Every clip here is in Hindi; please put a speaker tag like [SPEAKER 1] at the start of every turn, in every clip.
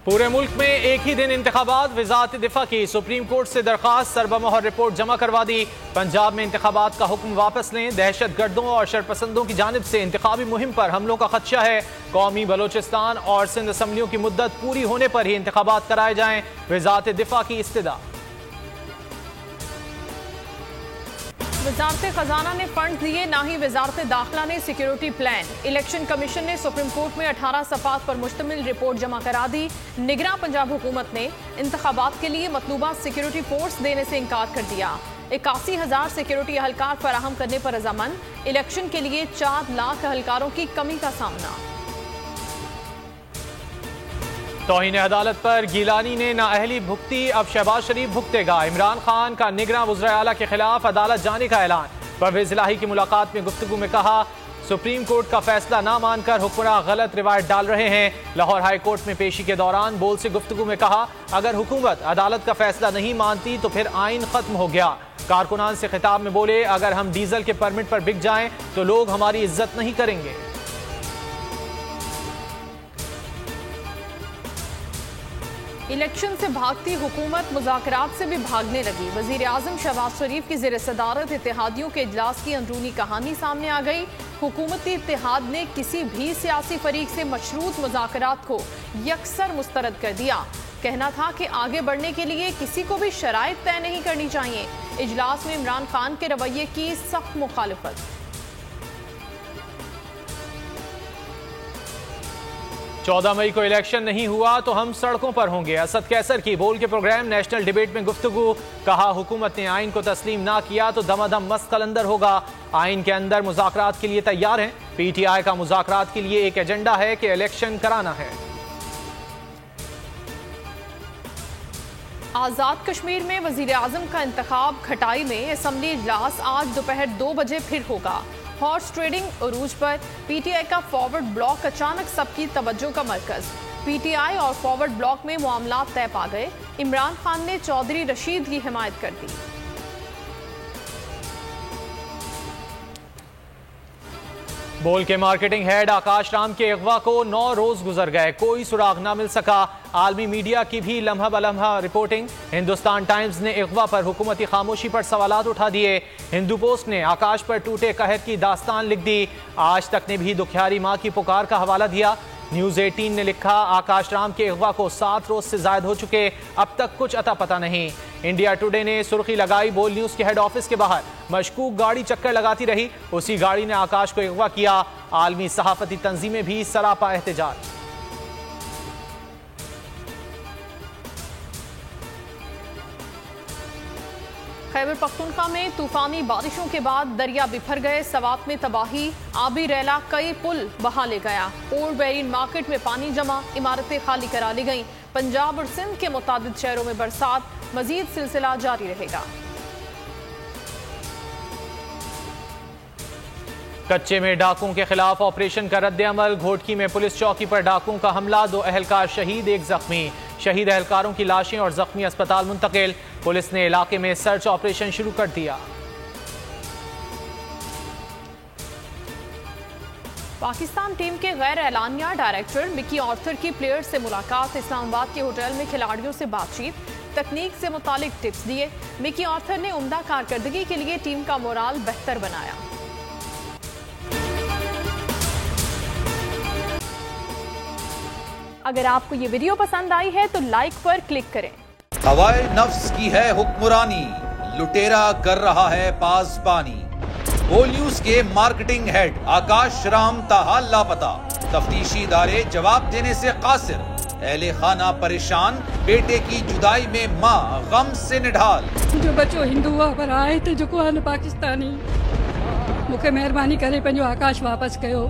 [SPEAKER 1] पूरे मुल्क में एक ही दिन इंतखाबात। वज़ारत दिफा की सुप्रीम कोर्ट से दरखास्त, सरबमोहर रिपोर्ट जमा करवा दी। पंजाब में इंतखाबात का हुक्म वापस लें। दहशत गर्दों और शरपसंदों की जानिब से इंतखाबी मुहिम पर हमलों का खदशा है। कौमी बलोचिस्तान और सिंध असम्बलियों की मुद्दत पूरी होने पर ही इंतखाबात कराए जाएं। वज़ारत दिफा की इस्तदा।
[SPEAKER 2] वजारत खजाना ने फंड दिए, ना ही वजारत दाखिला ने सिक्योरिटी प्लान। इलेक्शन कमीशन ने सुप्रीम कोर्ट में 18 सफ़ात पर मुश्तमिल रिपोर्ट जमा करा दी। निगरां पंजाब हुकूमत ने इंतखाबात के लिए मतलूबा सिक्योरिटी फोर्स देने से इनकार कर दिया। 81,000 सिक्योरिटी अहलकार फराहम करने पर रजामंद। इलेक्शन के लिए 4 लाख अहलकारों की कमी का सामना।
[SPEAKER 1] तौहीन अदालत पर गिलानी ने नाअहली भुगती, अब शहबाज शरीफ भुगतेगा। इमरान खान का निगरां वज़ीर आला के खिलाफ अदालत जाने का ऐलान। परवेज़ इलाही की मुलाकात में गुफ्तगू में कहा, सुप्रीम कोर्ट का फैसला ना मानकर हुक्मरान गलत रिवायत डाल रहे हैं। लाहौर हाई कोर्ट में पेशी के दौरान बोल से गुफ्तगू में कहा, अगर हुकूमत अदालत का फैसला नहीं मानती तो फिर आइन खत्म हो गया। कारकुनान से खिताब में बोले, अगर हम डीजल के परमिट पर बिक जाएं तो लोग हमारी इज्जत नहीं करेंगे।
[SPEAKER 2] इलेक्शन से भागती हुकूमत मुज़ाकरात से भी भागने लगी। वज़ीर आज़म शहबाज शरीफ की ज़ेर सदारत इत्तेहादियों के इजलास की अंदरूनी कहानी सामने आ गई। हुकूमती इत्तेहाद ने किसी भी सियासी फरीक से मशरूत मुज़ाकरात को यकसर मुस्तरद कर दिया। कहना था कि आगे बढ़ने के लिए किसी को भी शराइत तय नहीं करनी चाहिए। इजलास में इमरान खान के रवैये की सख्त मुखालिफत।
[SPEAKER 1] 14 मई को इलेक्शन नहीं हुआ तो हम सड़कों पर होंगे। असद कैसर की बोल के प्रोग्राम नेशनल डिबेट में गुफ्तगू। कहा, हुकूमत ने आइन को तस्लीम ना किया तो दमादम मस्त कलंदर होगा। आइन के अंदर मुज़ाकरात के लिए तैयार हैं। PTI का मुज़ाकरात के लिए एक एजेंडा है कि इलेक्शन कराना है।
[SPEAKER 2] आज़ाद कश्मीर में वज़ीर आज़म का इंतखाब। खटाई में असम्बली इजलास आज दोपहर 2 बजे फिर होगा। हॉर्स ट्रेडिंग उरूज पर PTI का फॉरवर्ड ब्लॉक अचानक सबकी तवज्जो का मरकज। PTI और फॉरवर्ड ब्लॉक में मामला तय पा गए। इमरान खान ने चौधरी रशीद की हिमायत कर दी।
[SPEAKER 1] बोल के मार्केटिंग हेड आकाश राम के अगवा को 9 रोज गुजर गए, कोई सुराग ना मिल सका। आलमी मीडिया की भी लम्हा बलम्हा रिपोर्टिंग। हिंदुस्तान टाइम्स ने अगवा पर हुकूमती खामोशी पर सवालात उठा दिए। हिंदू पोस्ट ने आकाश पर टूटे कहर की दास्तान लिख दी। आज तक ने भी दुखियारी माँ की पुकार का हवाला दिया। न्यूज 18 ने लिखा, आकाश राम के अगवा को 7 रोज से ज्यादा हो चुके, अब तक कुछ अता पता नहीं। इंडिया टुडे ने सुर्खी लगाई, बोल न्यूज के हेड ऑफिस के बाहर मशकूक गाड़ी चक्कर लगाती रही, उसी गाड़ी ने आकाश को अगवा किया। आलमी सहाफती तंजीमें भी सरापा एहतजाज।
[SPEAKER 2] खैबर पख्तूनख्वा में तूफानी बारिशों के बाद दरिया बिफर गए। सवात में तबाही, आबी रैला कई पुल बहा ले गया। ओल्ड बेरिन मार्केट में पानी जमा, इमारतें खाली करा ली गईं। पंजाब और सिंध के मुतादिद शहरों में बरसात, मजीद सिलसिला जारी रहेगा।
[SPEAKER 1] कच्चे में डाकुओं के खिलाफ ऑपरेशन का रद्द अमल। घोटकी में पुलिस चौकी पर डाकुओं का हमला, 2 अहलकार शहीद, 1 जख्मी। शहीद अहलकारों की लाशें और जख्मी अस्पताल मुंतकिल। पुलिस ने इलाके में सर्च ऑपरेशन शुरू कर दिया।
[SPEAKER 2] पाकिस्तान टीम के गैर एलानिया डायरेक्टर मिकी ऑर्थर की प्लेयर्स से मुलाकात। इस्लामाबाद के होटल में खिलाड़ियों से बातचीत, तकनीक से मुतालिक टिप्स दिए। मिकी ऑर्थर ने उम्दा कारकर्दगी के लिए टीम का मोराल बेहतर बनाया। अगर आपको ये वीडियो पसंद आई है तो लाइक पर क्लिक करें।
[SPEAKER 3] हवाए नफ्स की है हुक्मरानी, लुटेरा कर रहा है पासबानी। बोल न्यूज के मार्केटिंग हेड आकाश राम ताहा लापता, तफ्तीशी इदारे जवाब देने से कासिर। अहले खाना परेशान, बेटे की जुदाई में माँ गम से निढाल।
[SPEAKER 4] जो बच्चो हिंदू पर आए थे जो को पाकिस्तानी, मुखे मेहरबानी करे पंहिंजो आकाश वापस कयो।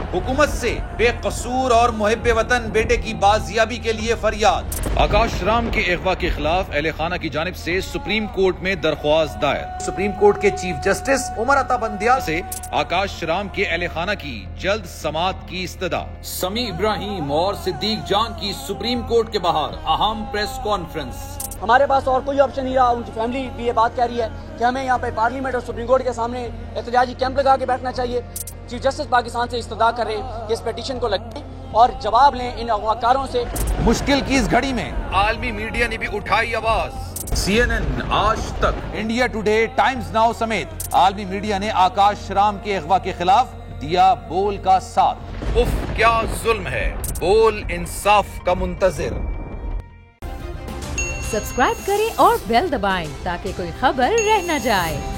[SPEAKER 3] हुकूमत से बेकसूर और मुहिब्बे वतन बेटे की बाजियाबी के लिए फरियाद। आकाश राम के अगवा के खिलाफ अहले खाना की जानिब से सुप्रीम कोर्ट में दरख्वास्त दायर। सुप्रीम कोर्ट के चीफ जस्टिस उमर अता बंदियाल से आकाश राम के अहले खाना की जल्द समाअत की इस्तदा। समी इब्राहिम और सिद्दीक जान की सुप्रीम कोर्ट के बाहर अहम प्रेस कॉन्फ्रेंस।
[SPEAKER 5] हमारे पास और कोई ऑप्शन नहीं रहा। उनकी फैमिली भी ये बात कह रही है कि हमें यहाँ पे पार्लियामेंट और सुप्रीम कोर्ट के सामने एहतजाजी कैंप लगा के बैठना चाहिए। चीफ जस्टिस पाकिस्तान से इस्तदा कर रहे हैं कि इस पिटीशन को लगाएं और जवाब लें इन अगवाकारों से।
[SPEAKER 3] मुश्किल की इस घड़ी में आलमी मीडिया ने भी उठाई आवाज। CNN, आज तक, इंडिया टुडे, टाइम्स नाउ समेत आलमी मीडिया ने आकाश राम के अगवा के खिलाफ दिया बोल का साथ। उफ, क्या जुल्म है, बोल इंसाफ का मुंतजिर।
[SPEAKER 6] सब्सक्राइब करें और बेल दबाएं ताकि कोई खबर रह न जाए।